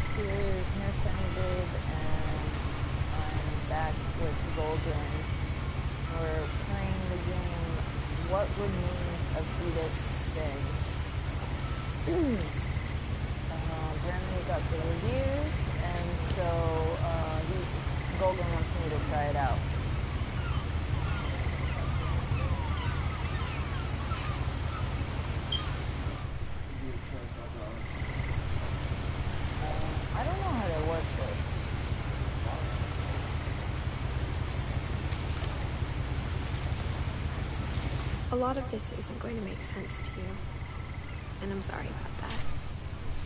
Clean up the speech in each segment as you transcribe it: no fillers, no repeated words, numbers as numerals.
this is Nurse Sunnyblade, and I'm back with Golden. We're playing the game What Remains of Edith, Finch. Apparently we got the reviews, and so Golden wants me to try it out. I don't know how to work this. A lot of this isn't going to make sense to you, and I'm sorry about that.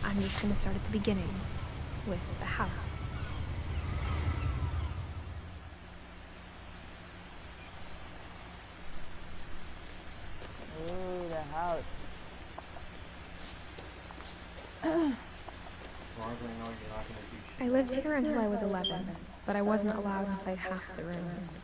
I'm just going to start at the beginning, with the house. Ooh, the house. I lived here until I was 11, but I wasn't allowed inside half the rooms.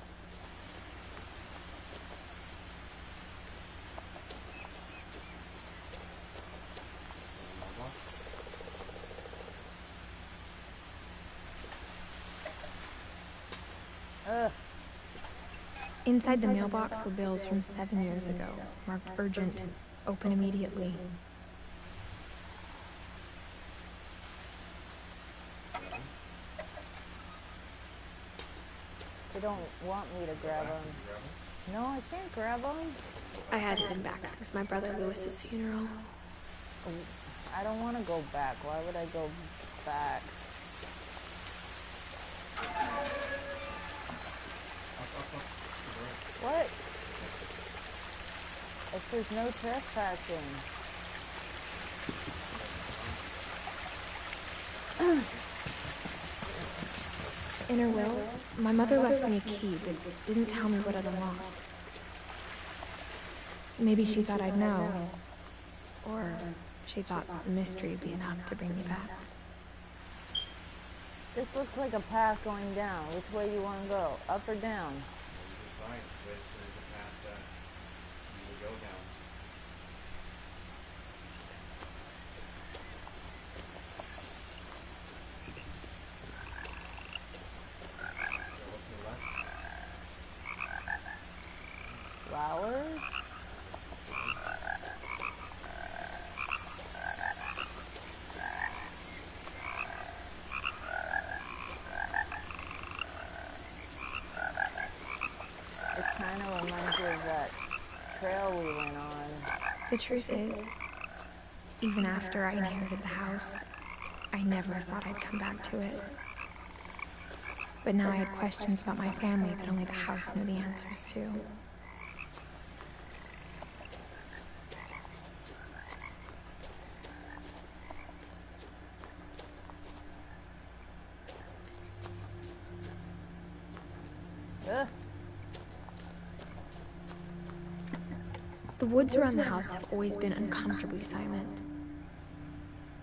Inside the mailbox were bills from 7 years ago, marked urgent, open immediately. They don't want me to grab them. No, I can't grab them. I hadn't been back since my brother Lewis's funeral. I don't want to go back. Why would I go back? What? If there's no trespassing. In her will, my mother left me a key, but didn't tell me what it unlocked. Maybe she thought I'd know. Or she thought the mystery would be enough to bring me back. This looks like a path going down. Which way you want to go? Up or down? Flowers? It kind of reminds me of that trail we went on. The truth is, even after I inherited the house, I never thought I'd come back to it. But now I had questions about my family that only the house knew the answers to. Ugh. The woods around the house have always been uncomfortably silent.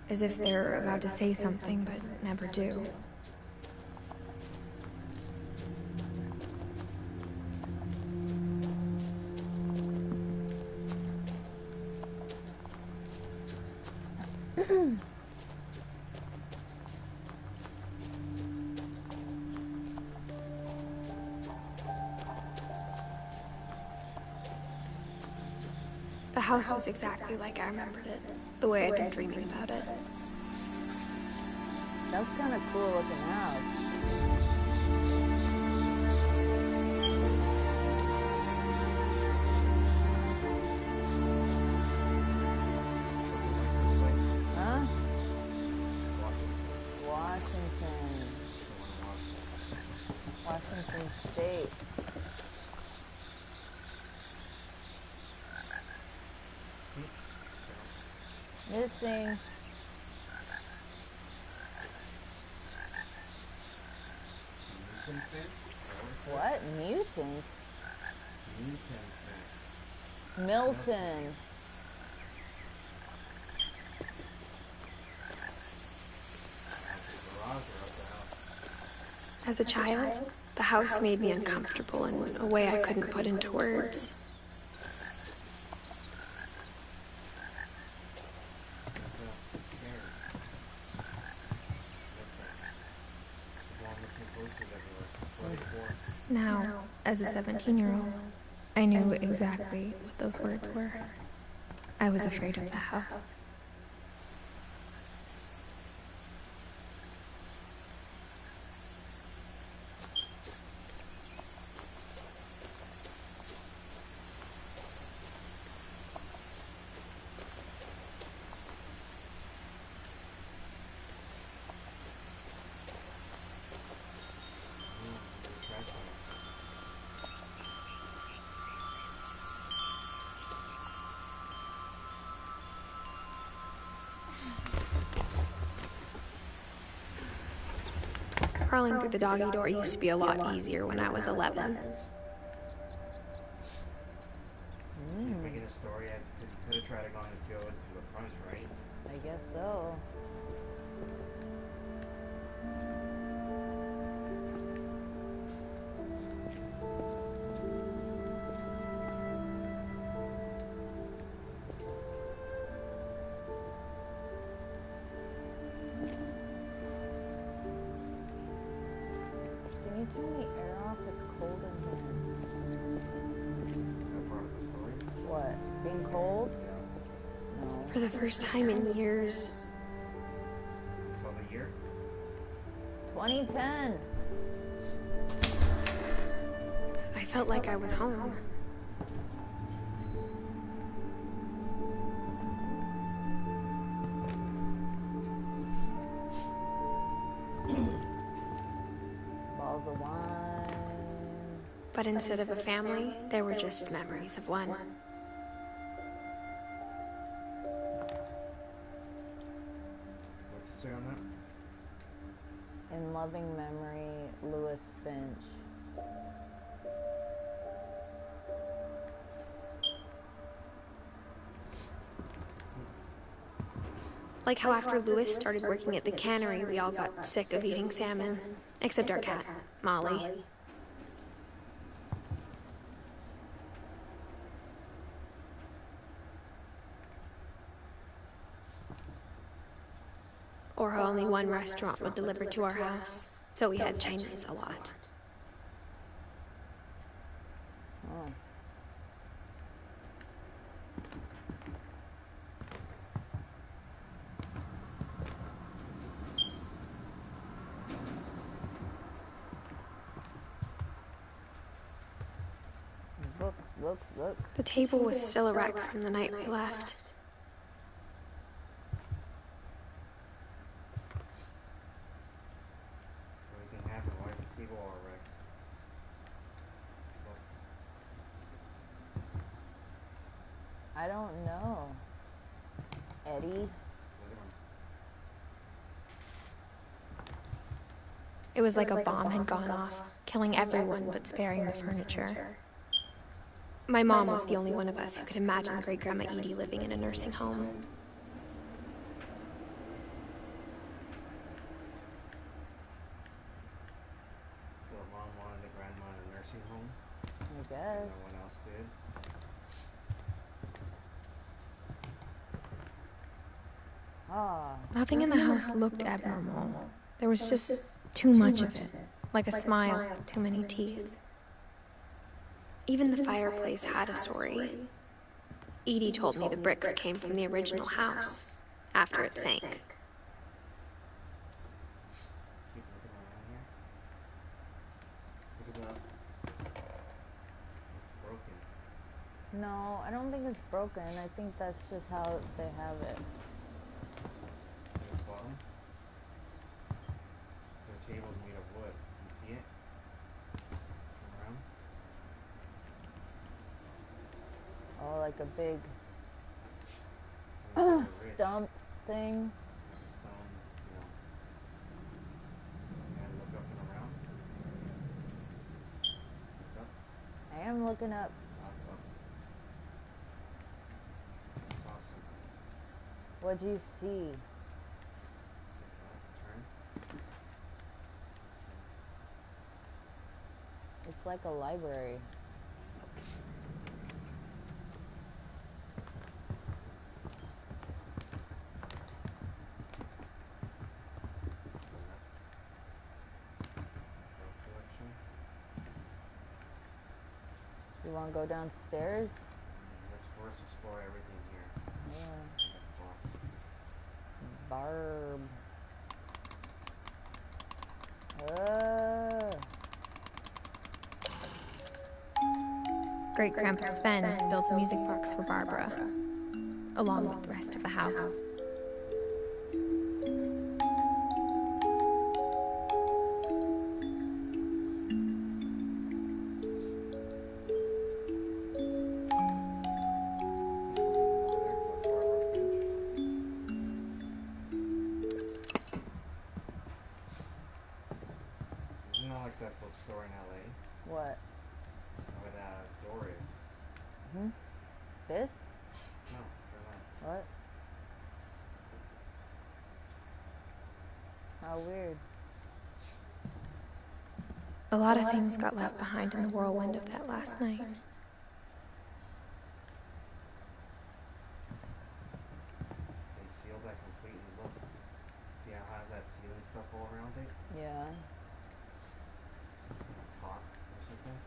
As if they're about to say something, but never do. The house was exactly like I remembered it, the way I'd been dreaming about it. That's kind of cool looking house. Huh? Washington State. Missing. What? Mutant? Milton. As a child, the house made me uncomfortable in a way I couldn't put into words. Now, as a 17-year-old, I knew exactly what those words were. I was afraid of the house. Crawling through the doggy door used to be a lot easier when I was 11. He's making a story as he could have tried to go and go to the front, right? I guess so. Can you turn the air off? It's cold in here. Is that part of the story? What? Being cold? Yeah. No. For the first time in years, You saw the year? 2010. I felt like I was home. Balls of wine. But instead of a family, there were just memories of one. What's it say on that? In loving memory, Louis Finch. Like how after Louis started working at the cannery, we all got sick of eating salmon. Except our cat, Molly. Or how only one restaurant would deliver to our house, so we had Chinese a lot. Oh. Books. The table was still a wreck from the night we left. Everything happened. Why is the table all wrecked? I don't know. Eddie? It was like a bomb had gone off, killing everyone but sparing the furniture. My mom was the only one of us who could imagine Great-Grandma Edie living in a nursing home. So mom wanted the grandma in a nursing home. I guess. And no one else did. Ah. Nothing in the house looked abnormal. There was just too much of it, like a smile with too many teeth. Even the fireplace had a story. Edie told me the bricks came from the original house, after it sank. Keep looking around here. Look at that. It's broken. No, I don't think it's broken. I think that's just how they have it. There's bottom. Their table's made of wood. Do you see it? Turn around. Oh, like a big And there's a ridge. stump thing. Stone, and look up and around. Look up, I am looking up. up. I saw something. What'd you see? Turn. It's like a library. Book collection. You want to go downstairs? Let's first explore everything here. Yeah. Box. Barb. Great Grandpa Sven built a music box for Barbara, along with the rest of the house. Isn't that like that bookstore in LA? What? Where that door is. This? No, turn left. What? How weird. A lot of things got left behind in the whirlwind of that last night. They sealed that completely. Look. See how it has that sealing stuff all around it? Yeah. Caulk or something?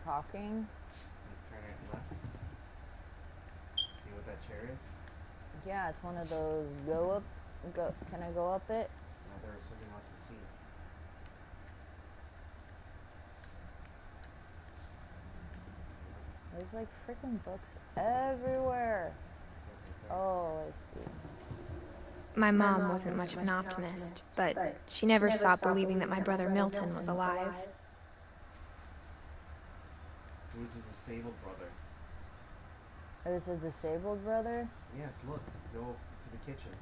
Caulking? You turn it left. See what that chair is? Yeah, it's one of those can I go up it? Now there's something else to see. There's like freaking books everywhere. Oh, I see. My mom wasn't much of an optimist, but she never stopped believing that my brother Milton was alive. Who's his disabled brother? There's a disabled brother? Yes, look. Go to the kitchen.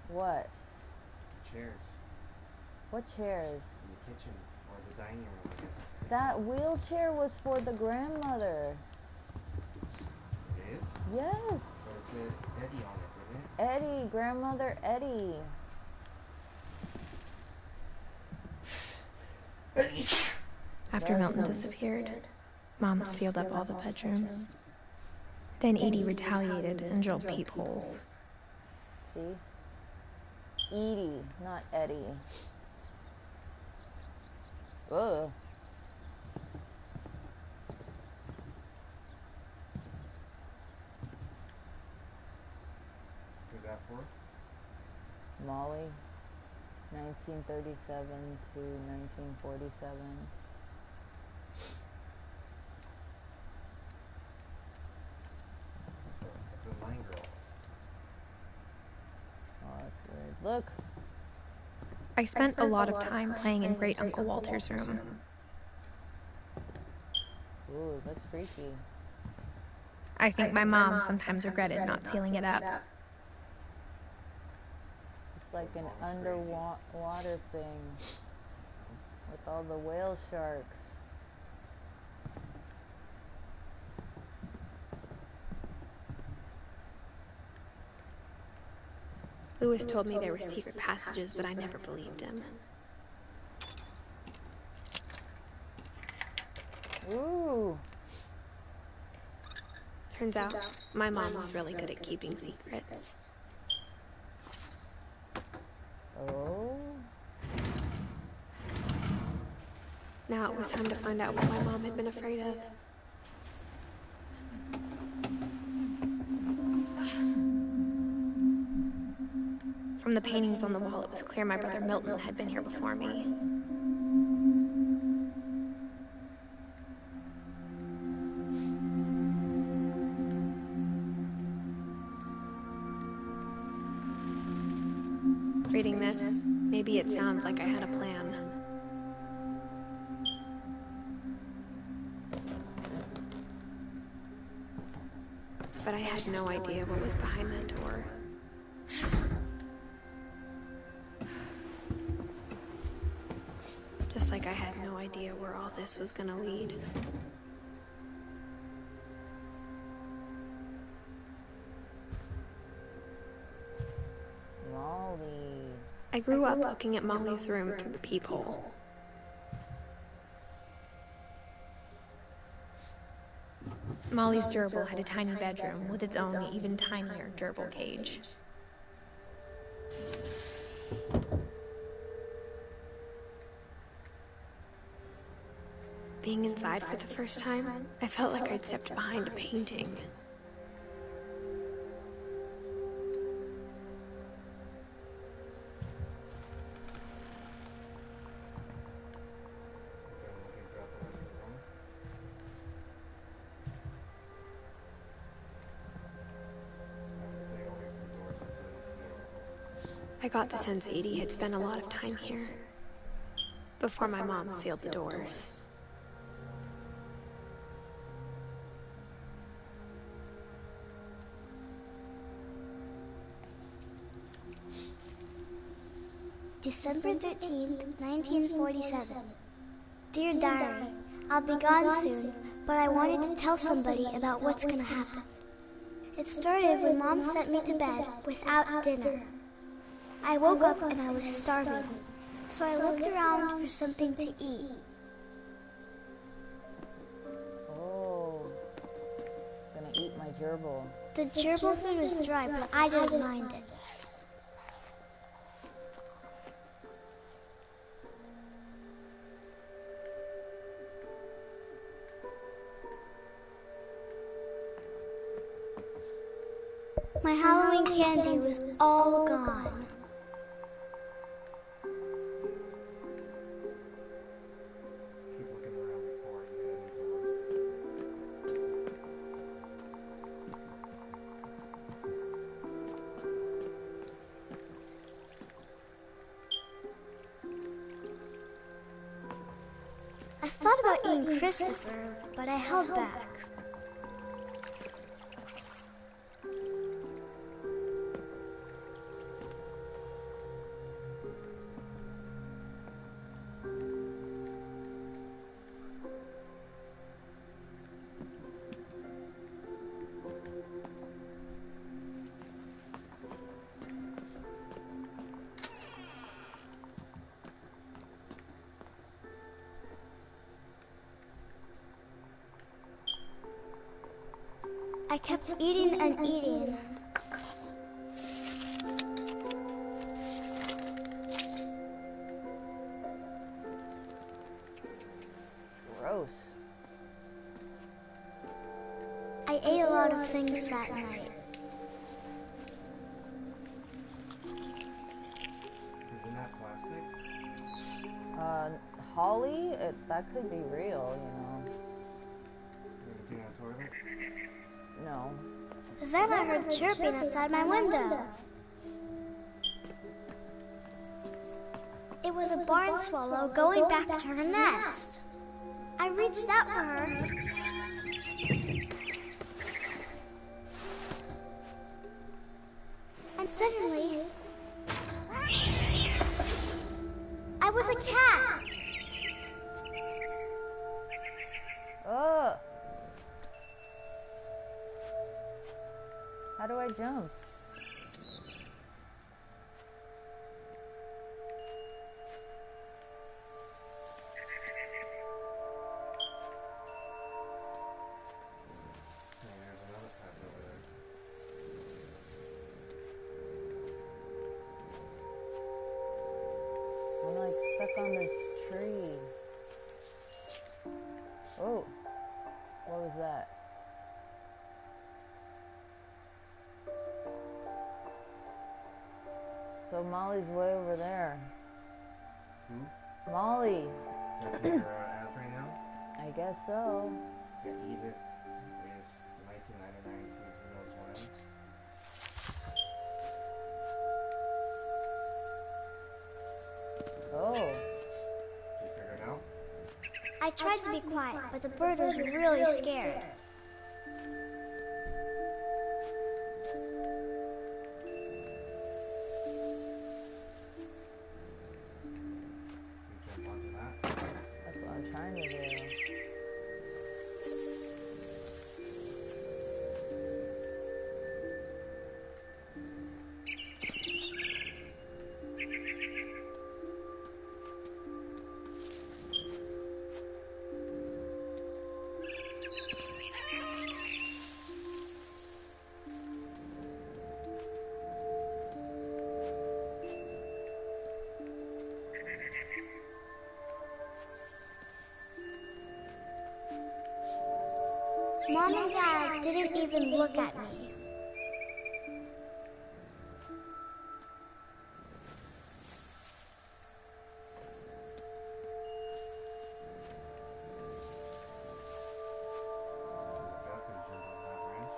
What? The chairs. What chairs? In the kitchen. Or the dining room, I guess. That wheelchair was for the grandmother. It is? Yes. But it said Eddie on it, didn't it? Eddie, grandmother Eddie. After Milton disappeared, Mom sealed up all the bedrooms. Then Edie retaliated and drilled peepholes. See? Edie, not Eddie. Ugh. Who's that for? Molly, 1937 to 1947. The line girl. Oh, that's weird. Look. I spent a lot of time playing in Great Uncle Walter's room. Ooh, that's freaky. I think my mom sometimes regretted not sealing it up. It's like an underwater thing with all the whale sharks. Lewis told me there were secret passages, but I never believed him. Ooh. Turns out, my mom was really good at keeping secrets. Oh. Now it was time to find out what my mom had been afraid of. From the paintings on the wall, it was clear my brother Milton had been here before me. Reading this, maybe it sounds like I had a plan. But I had no idea what was behind that door. Just like I had no idea where all this was gonna lead. Molly. I grew up looking at Molly's room through the peephole. Molly's gerbil had a tiny bedroom with its own even tinier gerbil cage. being inside for the first time. I felt like I'd stepped behind a painting. I got the sense Edie had spent a lot of time here, before my mom sealed the doors. December 13th, 1947. Dear Diary, I'll be gone soon, but I wanted to tell somebody about what's gonna happen. It started when Mom sent me to bed without dinner. I woke up and I was starving, so I looked around for something to eat. Oh, gonna eat my gerbil. The gerbil food was dry, but I didn't mind it. My Halloween candy was all gone. Keep looking around before you get any doors. I thought about eating Christopher, but I held back. I kept eating and eating. Gross. I ate a lot of things that night. Isn't that plastic? Holly? That could be real, you know. Anything on the toilet? No. Then I heard chirping outside my window. It was a barn swallow going back to her nest. I reached out for her. And suddenly, I was a cat. Ugh. How do I jump? Hey, there's another path over there. I'm like stuck on this tree. Oh, what was that? So Molly's way over there. Who? Molly. That's where you're at right now? I guess so. Yeah, Edith is 1999 to who knows when. Oh. Did you figure it out? I tried to be quiet, but the bird was really scared. You jump onto that. That's what I'm trying to do. Mom and Dad didn't even look at me. God could have jumped over that branch.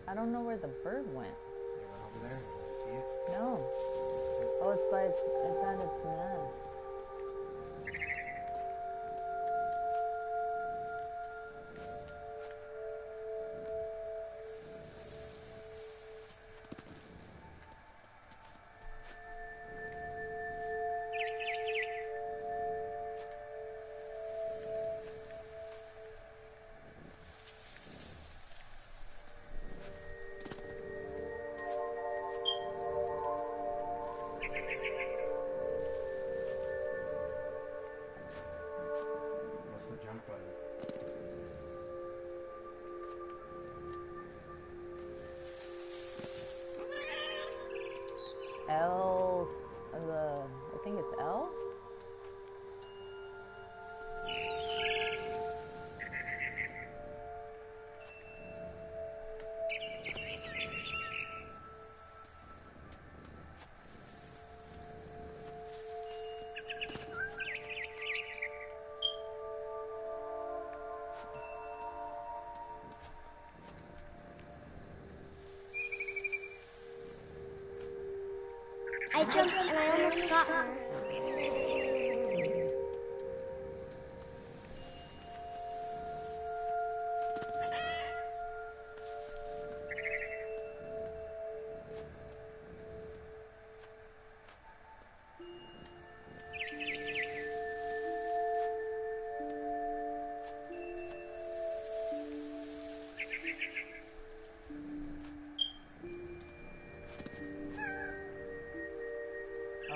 I don't know where the bird went. It went over there. Did you see it? No. Oh, it's at its nest. What's the jump button? L, I think it's L? I jumped and I almost got her.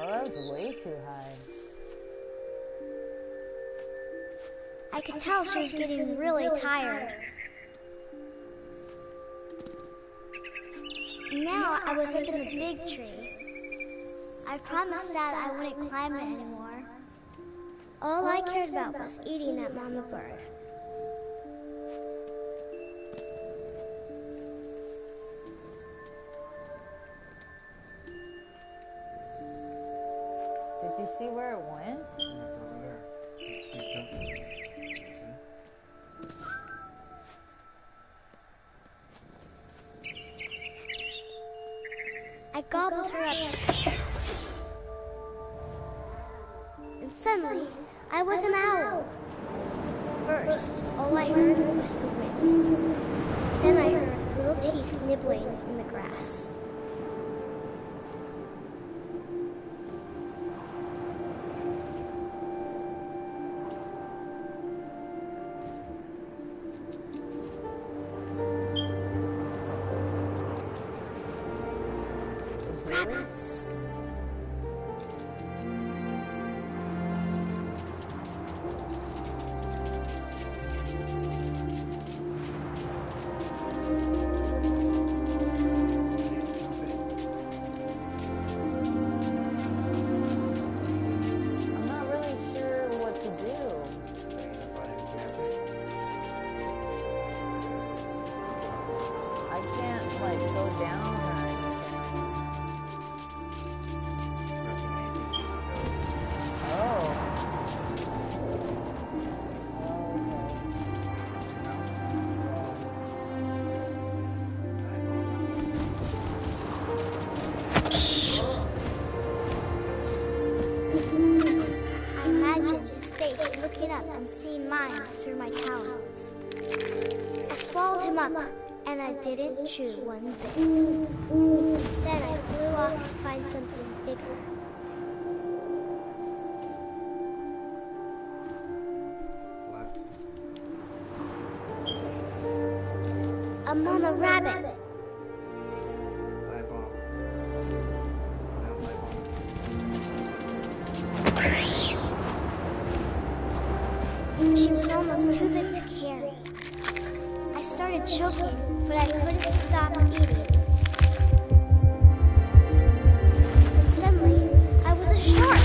Oh, that was way too high. I could tell she was getting really tired. Now I was up in the big tree. I promised Dad I wouldn't climb it anymore. All I cared about was eating that mama bird. Did you see where it went? Yeah, it's over there. Keep jumping. See? I gobbled her up. And suddenly, I was an owl. First, all I heard was the wind. Then I heard little teeth nibbling in the grass. Rabbits. I'm not really sure what to do. I can't, like, go down or anything. Oh. I imagined his face looking up and seeing mine through my talons. I swallowed him up, and I didn't chew one bit. Then I flew off to find something bigger. Left. A mama rabbit. Dive bomb. Now dive bomb. She was almost too big to carry. I started choking, but I couldn't stop eating. And suddenly, I was a shark.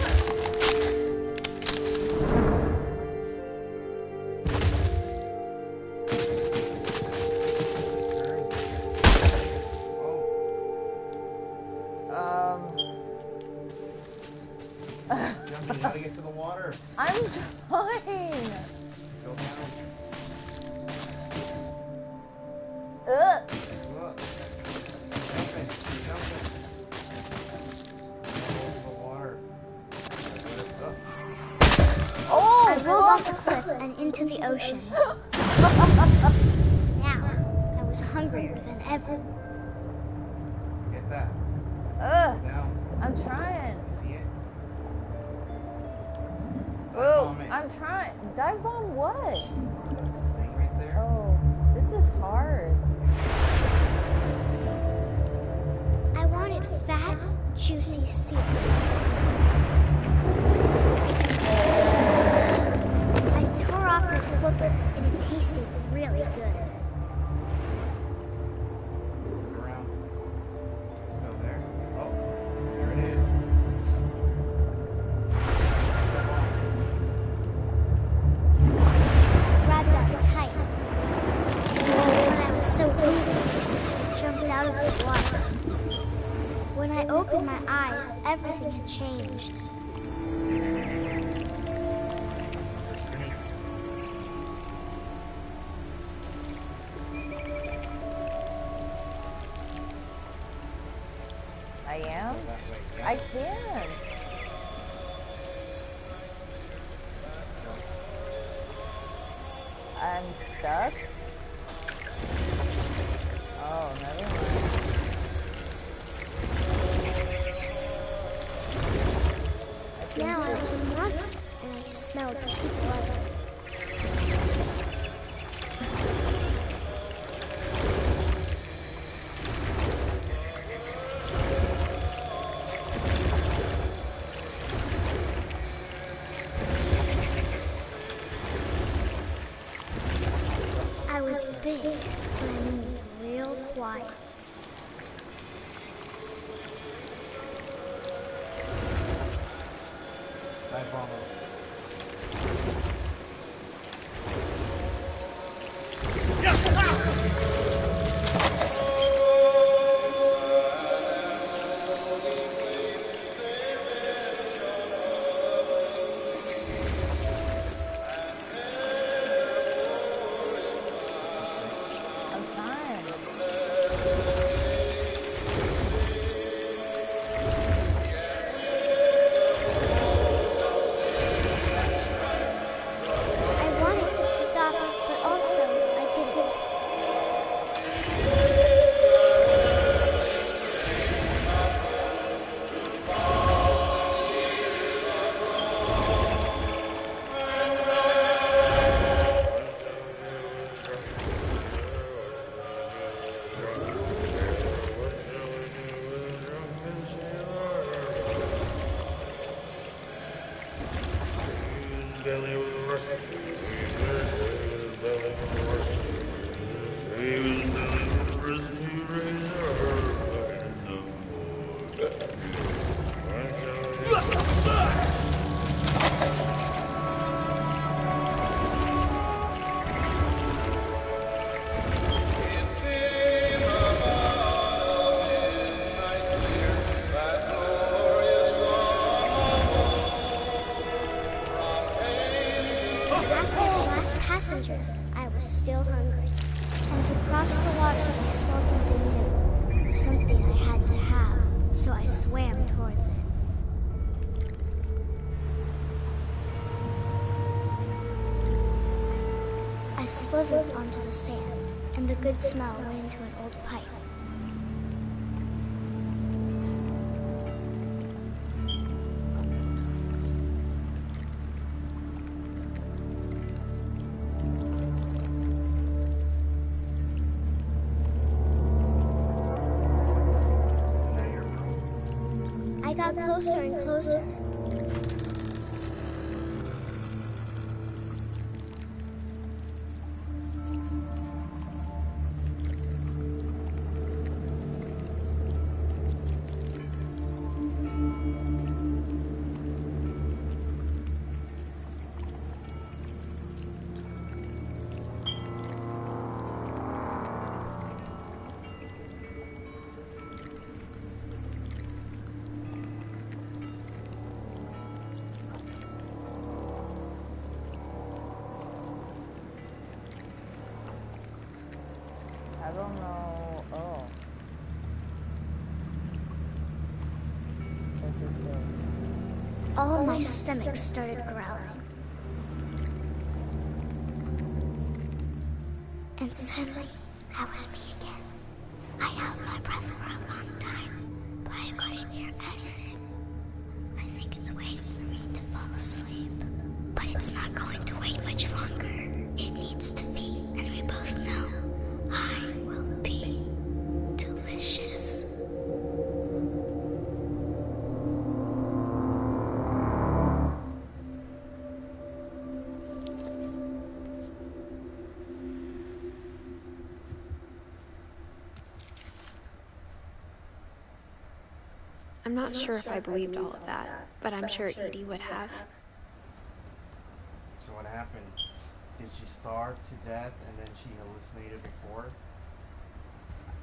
get to the water. I'm trying. Go down. Ugh. Look. Jumping. Jumping. Go to the water. Up. Oh, I rolled off the cliff and into the ocean. Now, I was hungrier than ever. Get that. Ugh. Down. I'm trying. See it? Dive Whoa, bomb it. I'm trying. Dive bomb what? The thing right there. Oh, this is hard. I wanted fat, juicy seals. I tore off the flipper and it tasted really good. Look around. Still there? Oh, there it is. Dive bomb. Grabbed on tight. When I was so hungry, I jumped out of the water. When I opened my eyes, everything had changed. I am? That way. Yeah. I can't. I'm stuck. Oh, never mind. Now I was a monster, and I smelled people out. I was big, and I moved real quiet. Dive bomb. I'm trying. I wanted to stop, but also I didn't. After the last passenger, I was still hungry. And to cross the water, I smelled something new. Something I had to have, so I swam towards it. I slithered onto the sand, and the good smell went into an old pipe. Now you're I got closer and closer. don't know. Oh. This is so... All of my stomach started growling. And suddenly, I was me again. I held my breath for a long time, but I couldn't hear anything. I think it's waiting for me to fall asleep. But it's not going to wait much longer. It needs to be, and we both know I will be delicious. I'm not sure if I believed all of that, but I'm sure Edie would have. So what happened? Did she starve to death and then she hallucinated before?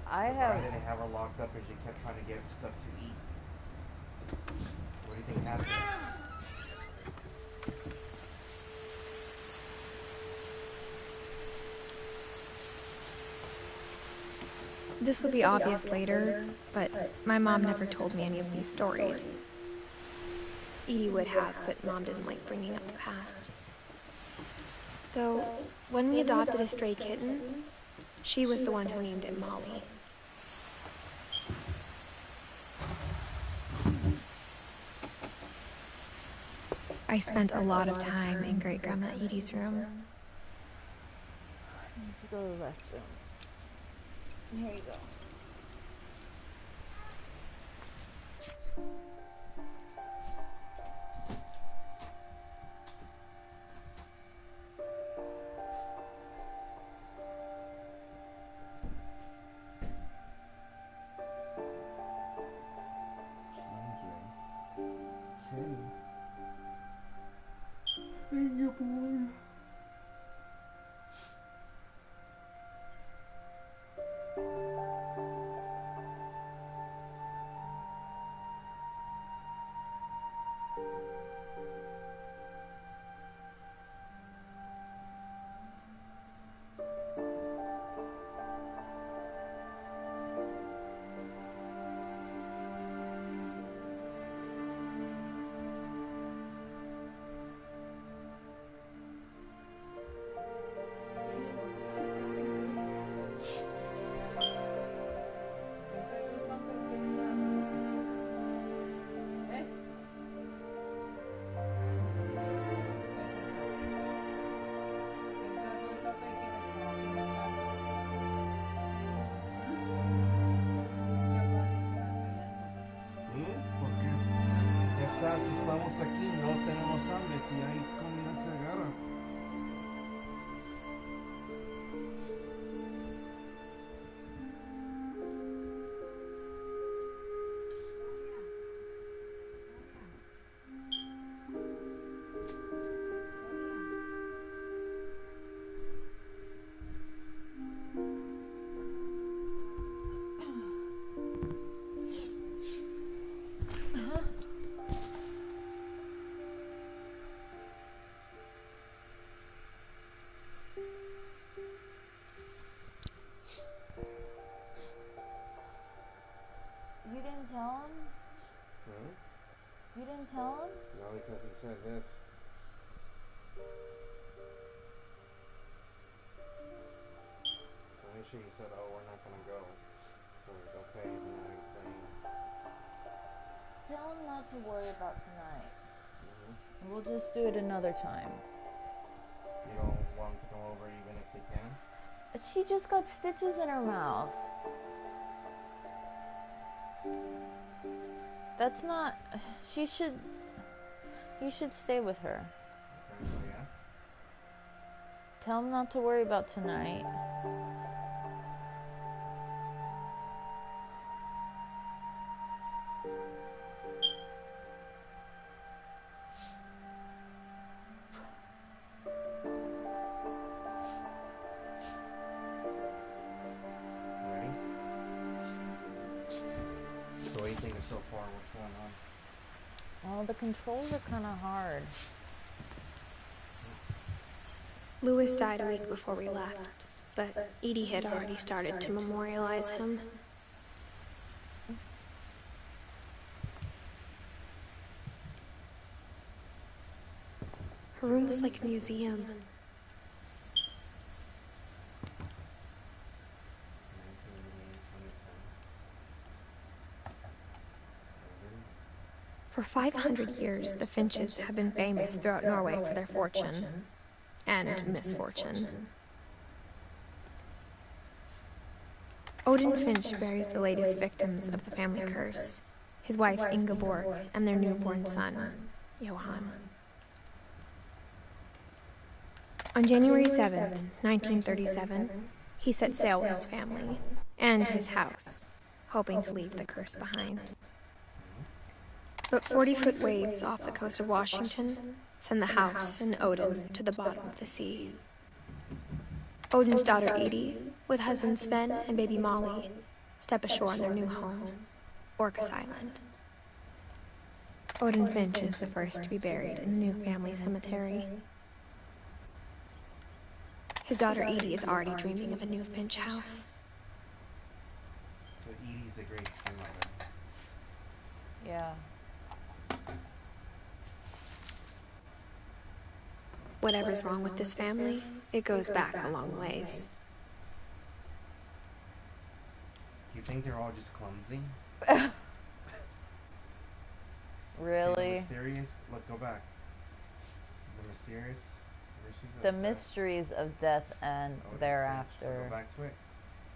I Why have... did they have her locked up and she kept trying to get stuff to eat? What do you think happened? This would be obvious later, but my mom never told me any of these stories. Edie would have, but Mom didn't like bringing up the past. Though, when we adopted a stray kitten, she was the one who named it Molly. I spent a lot of time in Great-Grandma Edie's room. I need to go to the restroom. Here you go. Thank you, boy. Si estamos aquí, no tenemos hambre, si hay comida se agarra. You didn't tell him? Huh? You didn't tell him? No, because he said this. So initially he said, oh, we're not going to go. So I was like, okay, and now he's saying... Tell him not to worry about tonight. We'll just do it another time. You don't want him to come over even if they can? She just got stitches in her mouth. That's not... You should stay with her. Okay, so yeah? Tell him not to worry about tonight. Ready? So what do you think so far? What's going on? Well, the controls are kind of hard. Louis died a week before we left. but Edie had already started to memorialize him. Her room was like a museum. For 500 years, the Finches have been famous throughout Norway for their fortune and misfortune. Odin Finch buries the latest victims of the family curse, his wife Ingeborg and their newborn son, Johan. On January 7th, 1937, he set sail with his family and his house, hoping to leave the curse behind. But 40-foot waves off the coast of Washington send the house and Odin to the bottom of the sea. Odin's daughter Edith, with husband Sven and baby Molly, step ashore in their new home, Orcas Island. Odin Finch is the first to be buried in the new family cemetery. His daughter Edie is already dreaming of a new Finch house. So Edie's the great grandmother. Yeah. Whatever's wrong with this family, it goes back a long ways. Do you think they're all just clumsy? Really? See, the mysterious. Look, go back. The mysterious. The mysteries of death and thereafter. Go back to it.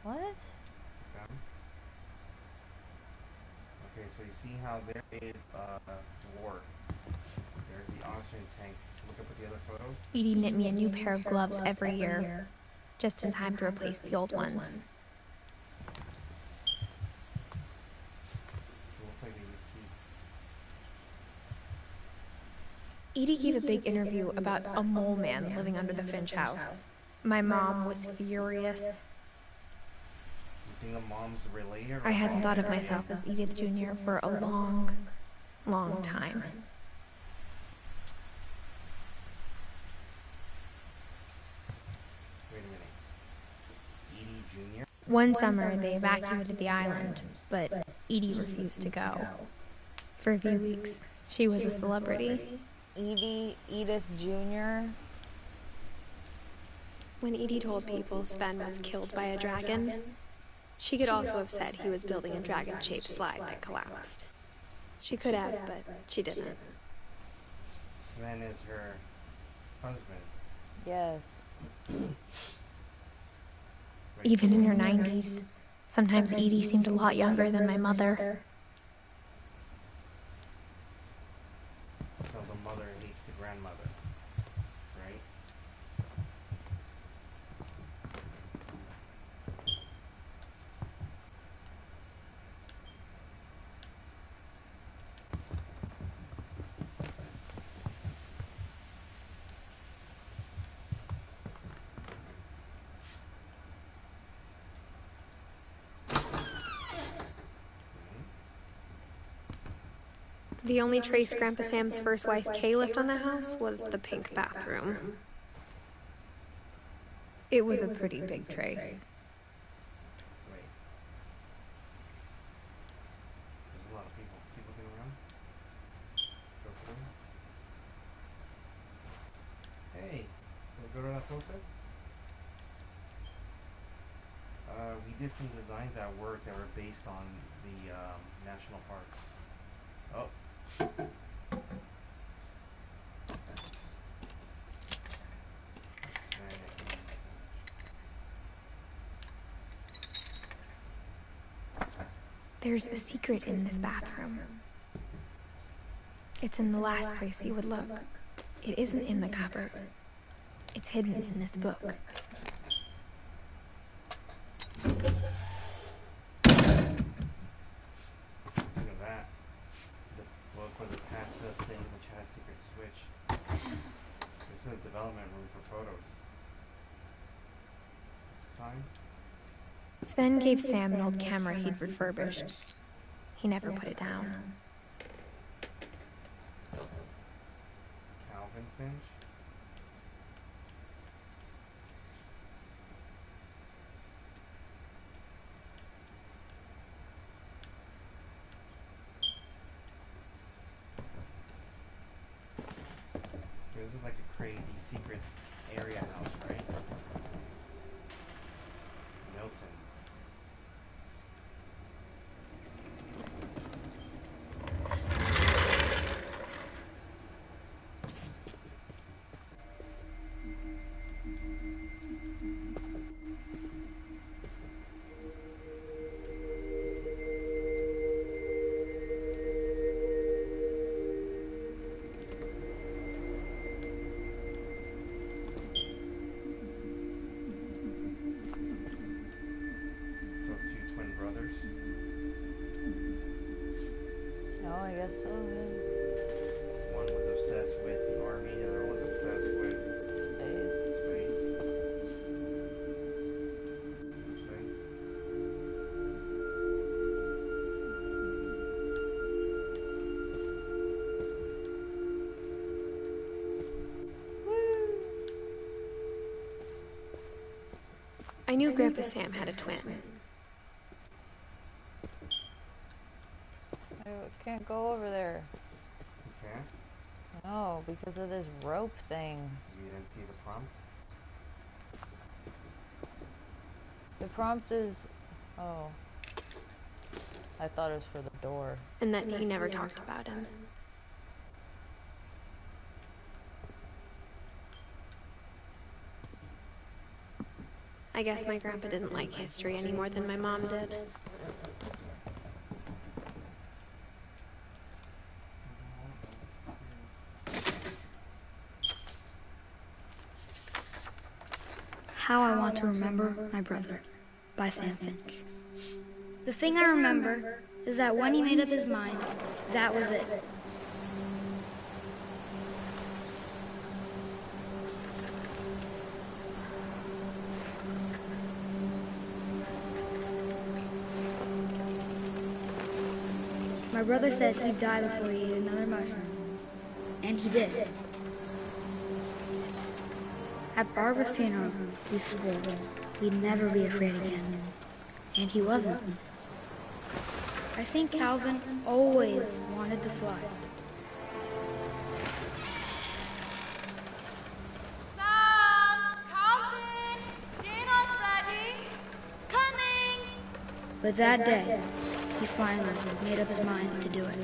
What? Down. Okay, so you see how there is a dwarf. There's the oxygen tank. Look up at the other photos. Edie knit me a new pair of gloves every year, just in time to replace the old ones. It looks like they just keep. Edie gave a big interview about a mole man living under the Finch house. My mom was furious. You think the mom's related? I hadn't thought of myself as Edith Jr. for a long, long time. Wait a minute. Edie Jr.? One summer, they evacuated the island, but Edie refused to go. For a few weeks, she was a celebrity. Edith Jr. When Edie told people Sven was killed by a dragon, she could also have said he was building a dragon-shaped slide that collapsed. She could have, but she didn't. Sven is her husband. Yes. Even in her 90s, sometimes Edie seemed a lot younger than my mother. So the mother hates the grandmother, right? The only trace Grandpa Sam's first wife Kay left on the house was the pink bathroom. It was a pretty big trace. Wait. There's a lot of people. People going around? Go for them. Hey! We'll go to that poster? We did some designs at work that were based on the national parks. Oh. There's a secret in this bathroom. It's in the last place you would look. It isn't in the cupboard. It's hidden in this book. Look at that. The book was attached to the thing which had a secret switch. This is a development room for photos. It's fine. Sven gave Sam an old camera he'd refurbished. He never put it down. Calvin Finch. This is like a crazy secret area house, right? Milton. So two twin brothers. Oh, I guess so, yeah. One was obsessed with the army, the other was obsessed with Space. space. See? I knew Grandpa Sam had a twin. I can't go over there. Okay. No, because of this rope thing. You didn't see the prompt? The prompt is... Oh. I thought it was for the door. And that he never talked about him. I guess my grandpa didn't like history any more than my mom did. How I Want to Remember My Brother by Sam Finch. The thing I remember is that when he made up his mind, that was it. My brother said he'd die before he ate another mushroom, and he did. At Barbara's funeral, he swore he'd never be afraid again, and he wasn't. I think Calvin always wanted to fly. Sam! Calvin! Dinner's ready! Coming! But that day, he finally made up his mind to do it.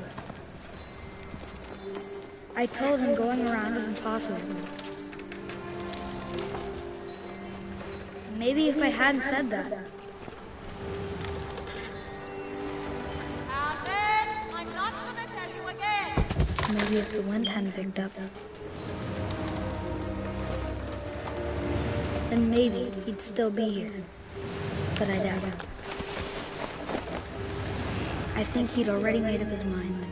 I told him going around was impossible. Maybe if I hadn't said that, Calvin! I'm not gonna tell you again! maybe if the wind hadn't picked up, then maybe he'd still be here. But I doubt it. I think he'd already made up his mind.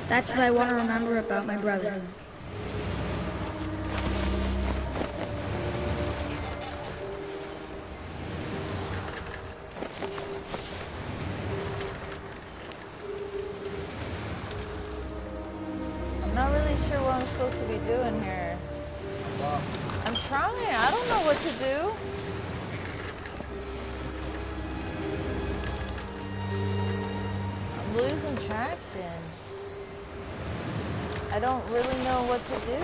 That's what I want to remember about my brother. I'm not really sure what I'm supposed to be doing here. I'm trying. I don't know what to do. I'm losing traction. I don't really know what to do.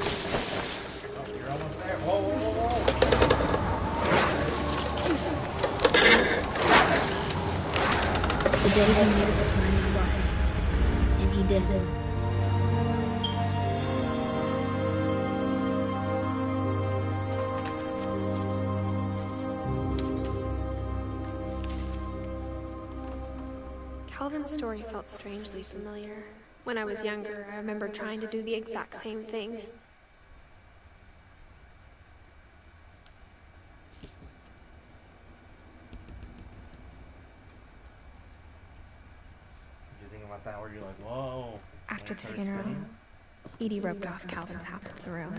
Oh, you're almost there. Whoa, whoa, whoa, whoa. The day he made up his mind to fly. And he did. Calvin's story felt strangely familiar. When I was younger, I remember trying to do the exact same thing. What do you think about that? Where you're like, whoa. After And it the started funeral, spinning? Edie roped off Calvin's half of the room.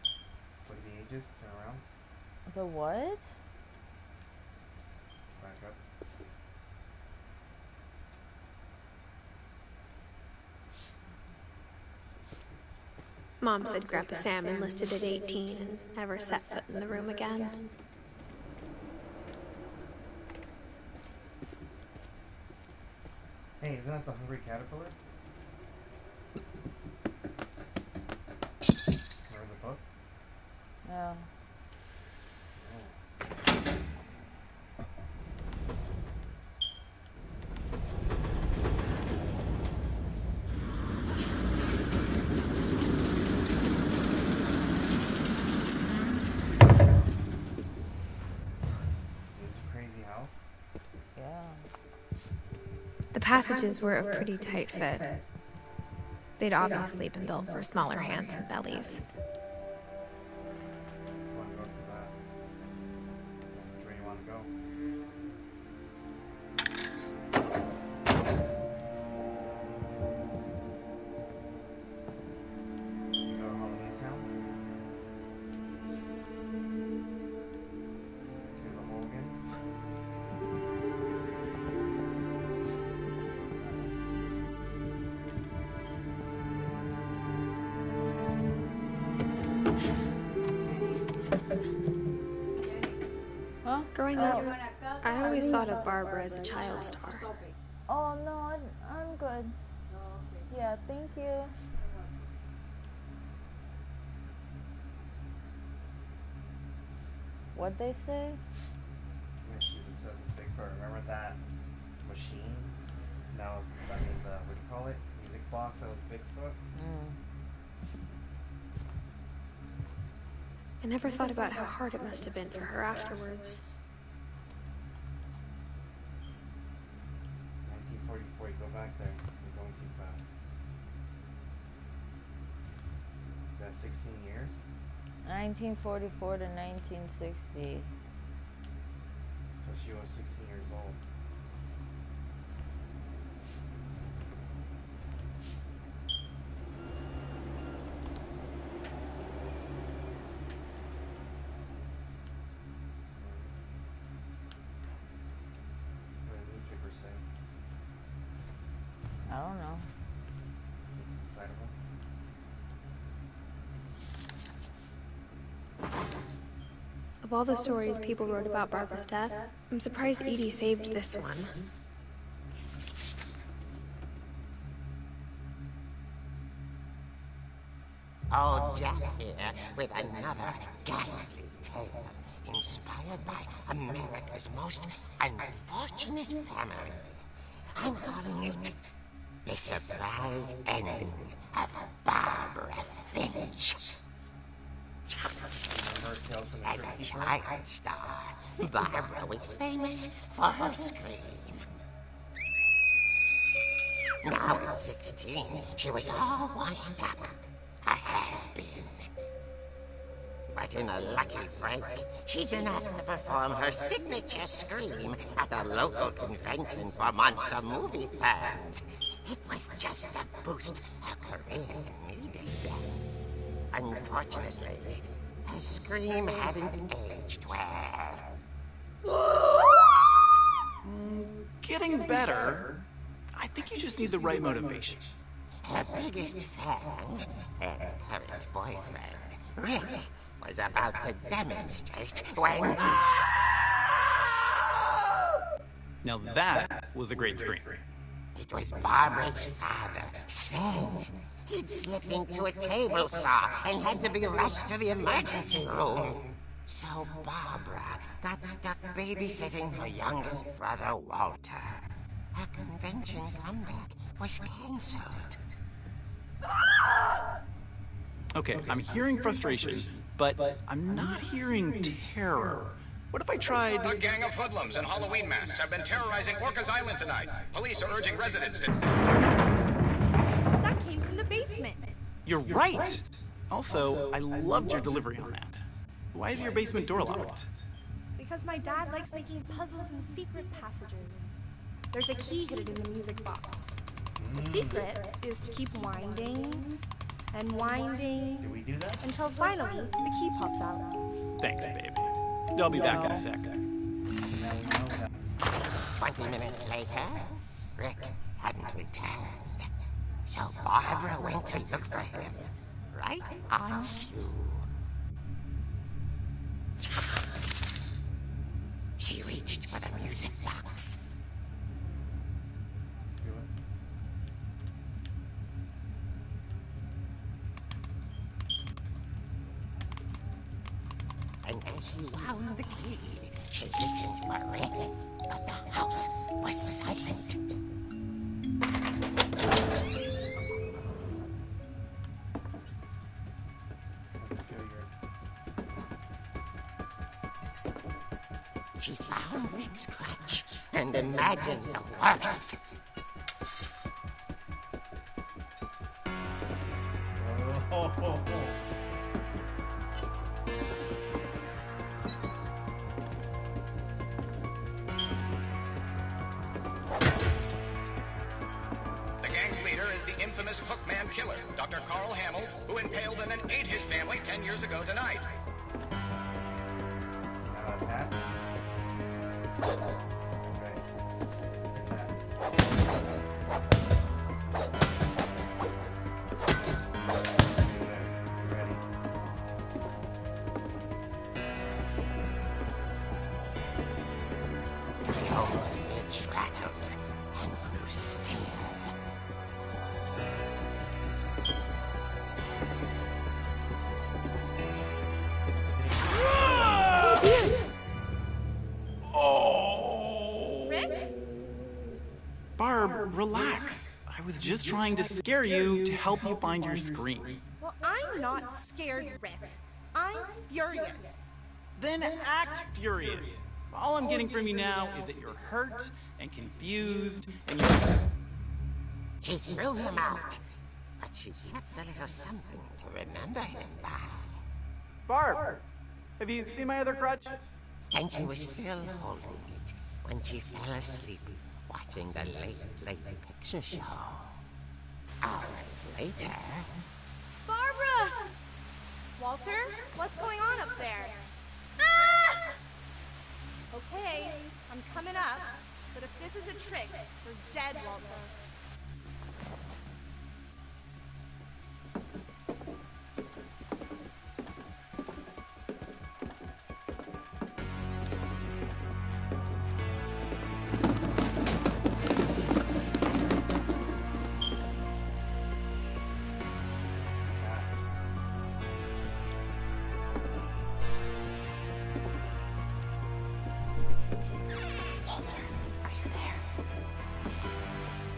Just look at the ages, turn around, The what? back up. Mom said Grandpa Sam enlisted at 18 and never set foot in the room again. Hey, isn't that the hungry caterpillar? Remember the book? No. Yeah. The passages were a pretty tight fit. They'd obviously been built for smaller hands and bellies. Want to go to that? Which way you want to go? You go to Halloween Town? Do the hole again? Huh? Growing up, I always thought of Barbara as a child star. Oh, no, I'm good. Yeah, thank you. What'd they say? Yeah, she's obsessed with Bigfoot. Remember that machine? That was, the, what do you call it? Music box that was Bigfoot? I never thought about how hard it must have been for her afterwards. 1944, you go back there. You're going too fast. Is that 16 years? 1944 to 1960. So she was 16 years old. What do the newspapers say? I don't know. It's decidable. Of all the stories people wrote about Barbara's death, I'm surprised Edie saved this one. Old Jack here with another ghastly tale inspired by America's most unfortunate family. I'm calling it The Surprise Ending of Barbara Finch. As a child star, Barbara was famous for her scream. Now at 16, she was all washed up, a has-been. But in a lucky break, she'd been asked to perform her signature scream at a local convention for monster movie fans. It was just the boost her career needed. Unfortunately, her scream hadn't aged well. Getting better. I think you just need the right motivation. Her biggest fan and current boyfriend, Rick, was about to demonstrate when... Now that was a great scream. It was Barbara's father, Sven. He'd slipped into a table saw and had to be rushed to the emergency room. So Barbara got stuck babysitting her youngest brother, Walter. Her convention comeback was cancelled. Okay, I'm hearing frustration, but I'm not hearing terror. What if I tried... A gang of hoodlums in Halloween masks have been terrorizing Orcas Island tonight. Police are urging residents to... That came from the basement. You're right! Also, I loved your delivery on that. Why is your basement door locked? Because my dad likes making puzzles and secret passages. There's a key hidden in the music box. The secret is to keep winding and winding Did we do that? until finally the key pops out. Thanks, babe. I'll be back in a sec. Now we know that. 20 minutes later, Rick hadn't returned. So Barbara went to look for him. right on cue. She reached for the music box. Do it. And as she wound the key, she listened for Rick, but the house was silent. She found Rick's crutch and imagined the worst. Oh. The gang's leader is the infamous Hookman killer, Dr. Carl Hamill, who impaled and then ate his family 10 years ago tonight. Now it's happening. The old Finch rattled and grew still. Rick? Barb, relax. I was just trying to scare you to help you find your screen. Well, I'm not scared, Rick. I'm furious. Then act furious. All I'm getting from you now is that you're hurt and confused and you... She threw him out, but she kept a little something to remember him by. Barb, have you seen my other crutch? And she was still holding it when she fell asleep watching the late picture show. Hours later... Barbara! Walter, what's going on up there? Ah! Okay, I'm coming up, but if this is a trick, we're dead, Walter.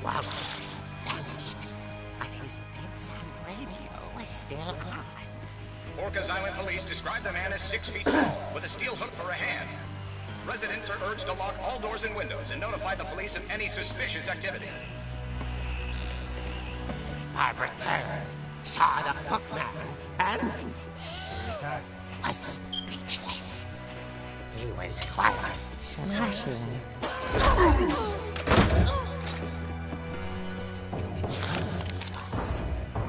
Walter vanished, but his bedside radio was still on. Orcas Island police describe the man as 6 feet tall, with a steel hook for a hand. Residents are urged to lock all doors and windows and notify the police of any suspicious activity. Barbara turned, saw the hookman, and was speechless. He was quite smashing.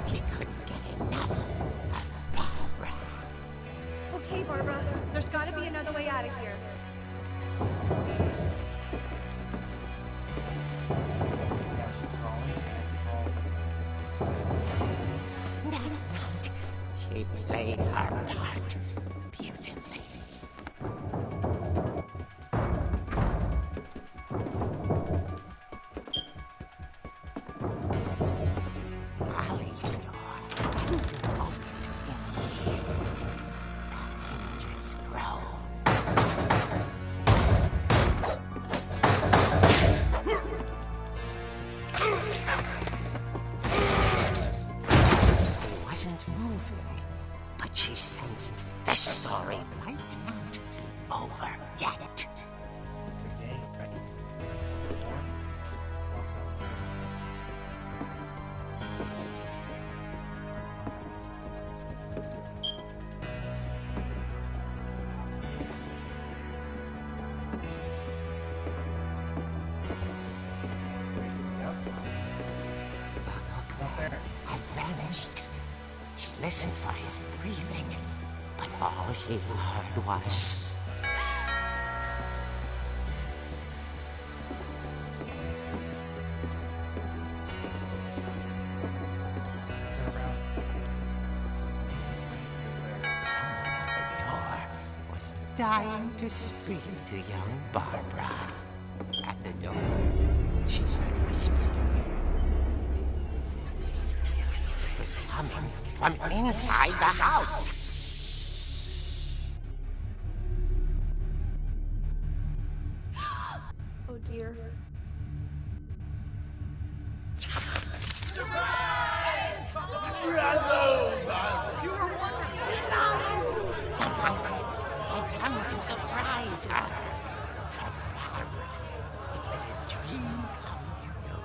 He couldn't get enough of Barbara. Okay, Barbara, there's gotta be another way out of here. That night, she played her part beautifully. Molly's door hadn't been opened in years. The hinges groaned. He wasn't moving, but she sensed the story might not be over yet. Had vanished. She listened for his breathing, but all she heard was... dying to speak to young Barbara. At the door, she heard whispering. It was coming from inside the house. Oh dear. The monsters had come to surprise her. For Barbara, it was a dream come true.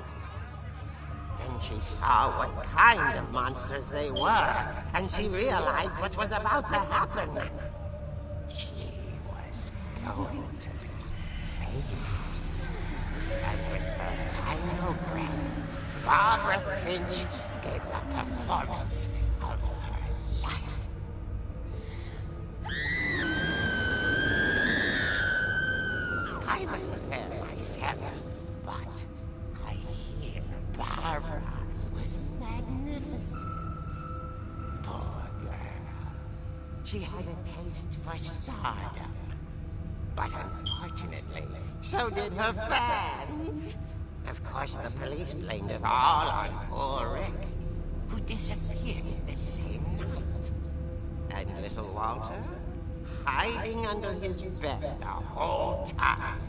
Then she saw what kind of monsters they were, and she realized what was about to happen. She was going to be famous. And with her final breath, Barbara Finch gave the performance of her life. I wasn't there myself, but I hear Barbara was magnificent. Poor girl. She had a taste for stardom. But unfortunately, so did her fans. Of course, the police blamed it all on poor Rick, who disappeared the same night. And little Walter, hiding under his bed the whole time.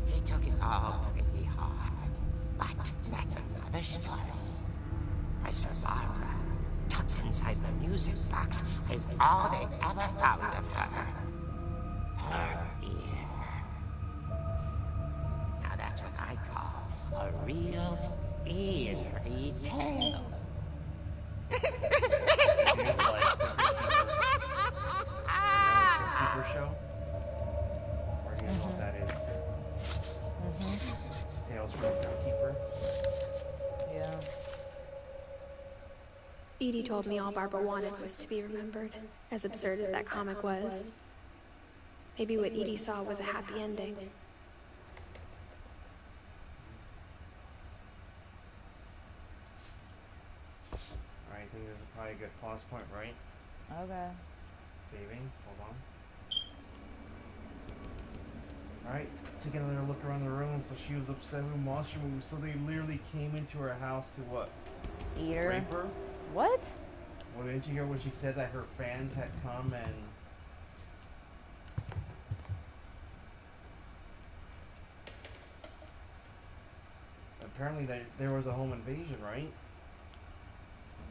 He took it all pretty hard, but that's another story. As for Barbara, tucked inside the music box is all they ever found of her. Her ear. Now that's what I call a real eerie tale. Keeper show? Or do you know what that is? Tales from the Crypt Keeper? Yeah. Edie told me all Barbara wanted was to be remembered, as absurd as that comic was. Maybe what Edie saw was a happy ending. Alright, I think this is probably a good pause point, right? Okay. Saving. Hold on. Alright, taking another look around the room. So she was upset with monster moves, so they literally came into her house to what? Eat her? Rape her? What? Well, didn't you hear what she said, that her fans had come and... Apparently there was a home invasion, right?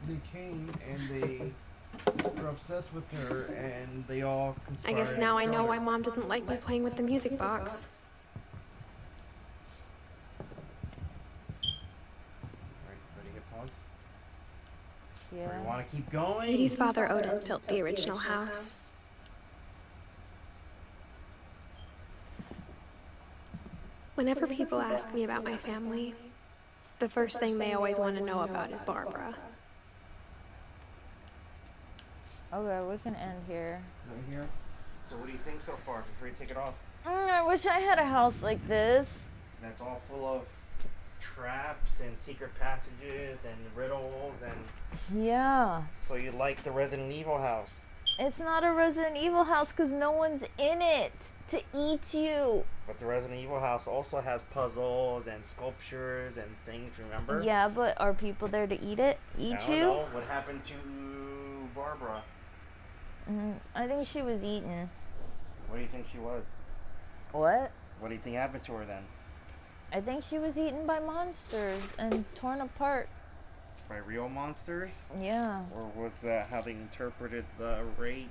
They came and they were obsessed with her and they all conspired. I guess now I know why Mom didn't like me playing with the music box. Alright, ready to hit pause? Yeah. Or you want to keep going? Edie's father Odin built the original house. Whenever people ask me about my family, the first thing they always want to know about is Barbara. Okay, we can end here. Right here. So what do you think so far before you take it off? I wish I had a house like this. That's all full of traps and secret passages and riddles and... Yeah. So you like the Resident Evil house? It's not a Resident Evil house because no one's in it to eat you. But the Resident Evil house also has puzzles and sculptures and things, remember? Yeah, but are people there to eat it? Eat I you? don't know. What happened to Barbara? I think she was eaten. What do you think she was? What? What do you think happened to her then? I think she was eaten by monsters and torn apart. By real monsters? Yeah. Or was that how they interpreted the rape?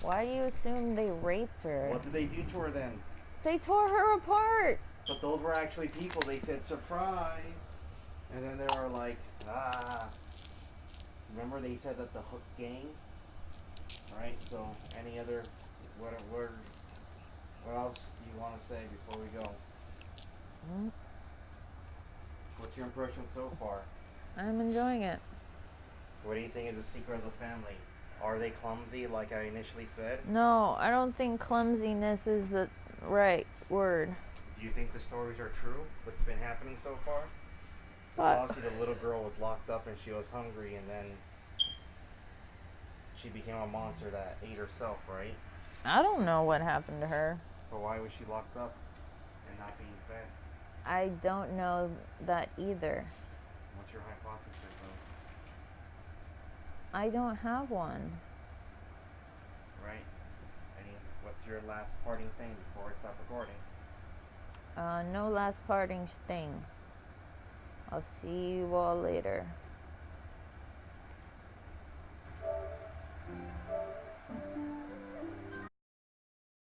Why do you assume they raped her? What did they do to her then? They tore her apart. But those were actually people. They said surprise. And then they were like, ah. Remember they said that the Hook gang? Alright, so any other, what else do you want to say before we go? What's your impression so far? I'm enjoying it. What do you think is the secret of the family? Are they clumsy like I initially said? No, I don't think clumsiness is the right word. Do you think the stories are true? What's been happening so far? What? Obviously the little girl was locked up and she was hungry and then she became a monster that ate herself, right? I don't know what happened to her. But why was she locked up and not being fed? I don't know that either. What's your hypothesis, though? I don't have one. Right. What's your last parting thing before I stop recording? No last parting thing. I'll see you all later.